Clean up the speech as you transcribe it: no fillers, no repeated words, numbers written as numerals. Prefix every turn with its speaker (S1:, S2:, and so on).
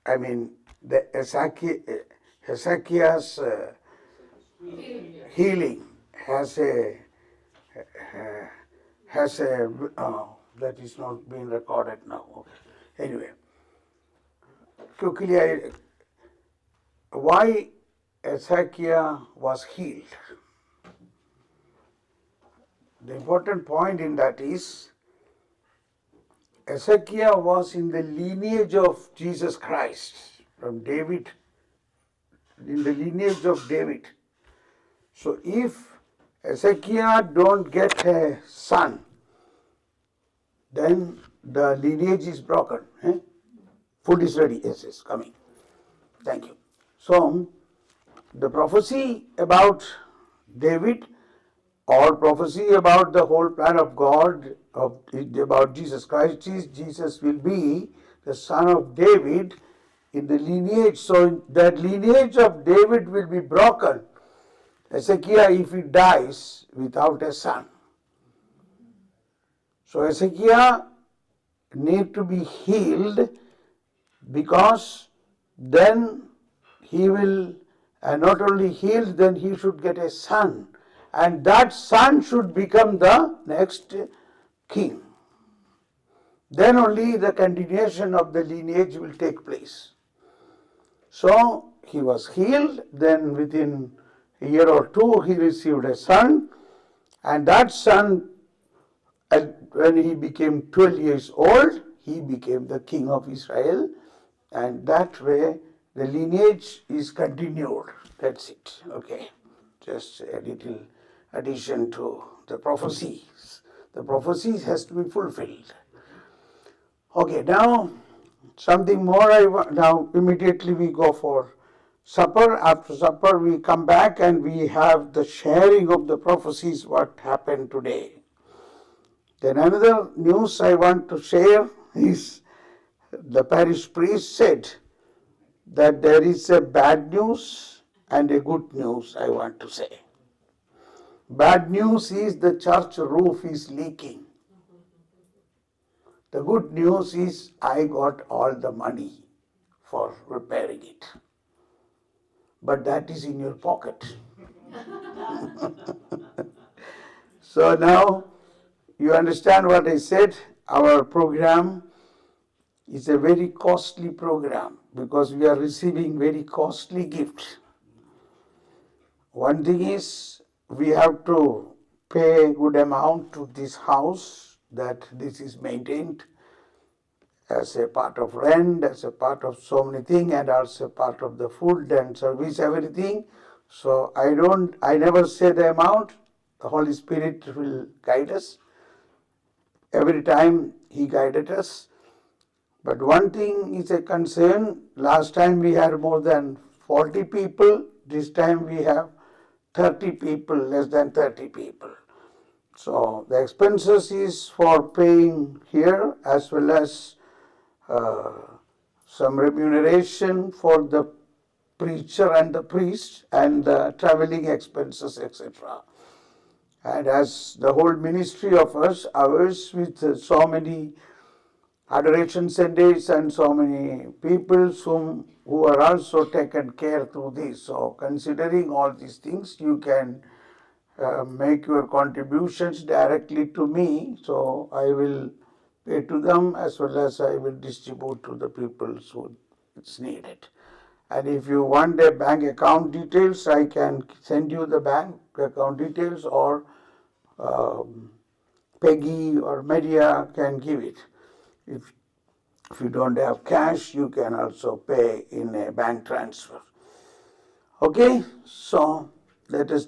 S1: the Hezekiah's healing has a that is not being recorded now. Okay. Anyway, quickly, why Hezekiah was healed? The important point in that is Hezekiah was in the lineage of Jesus Christ, from David, in the lineage of David. So if Hezekiah don't get a son, then the lineage is broken. Food is ready. Yes, yes, coming. Thank you. So the prophecy about David, or prophecy about the whole plan of God, about Jesus Christ, is Jesus will be the son of David in the lineage. So that lineage of David will be broken. Hezekiah, if he dies without a son. So Hezekiah need to be healed, because then he will not only healed, then he should get a son. And that son should become the next king. Then only the continuation of the lineage will take place. So he was healed, then within a year or two he received a son, and that son, when he became 12 years old, he became the king of Israel, and that way the lineage is continued. That's it. Okay. Just a little addition to the prophecies. The prophecies has to be fulfilled. Okay, now something more. Now immediately we go for supper. After supper we come back and we have the sharing of the prophecies, what happened today. Then another news I want to share is the parish priest said that there is a bad news and a good news, I want to say. Bad news is the church roof is leaking. The good news is I got all the money for repairing it. But that is in your pocket. So now you understand what I said. Our program is a very costly program because we are receiving very costly gifts. One thing is we have to pay a good amount to this house, that this is maintained as a part of rent, as a part of so many things, and also a part of the food and service, everything. So I never say the amount. The Holy Spirit will guide us. Every time He guided us. But one thing is a concern. Last time we had more than 40 people. This time we have 30 people, less than 30 people. So the expenses is for paying here, as well as some remuneration for the preacher and the priest, and the traveling expenses, etc. And as the whole ministry of ours with so many adoration Sundays and so many people who are also taken care through this. So considering all these things, you can make your contributions directly to me. So I will pay to them, as well as I will distribute to the people who it's needed. And if you want the bank account details, I can send you the bank account details, or Peggy or Maria can give it. If you don't have cash, you can also pay in a bank transfer. Okay, so let us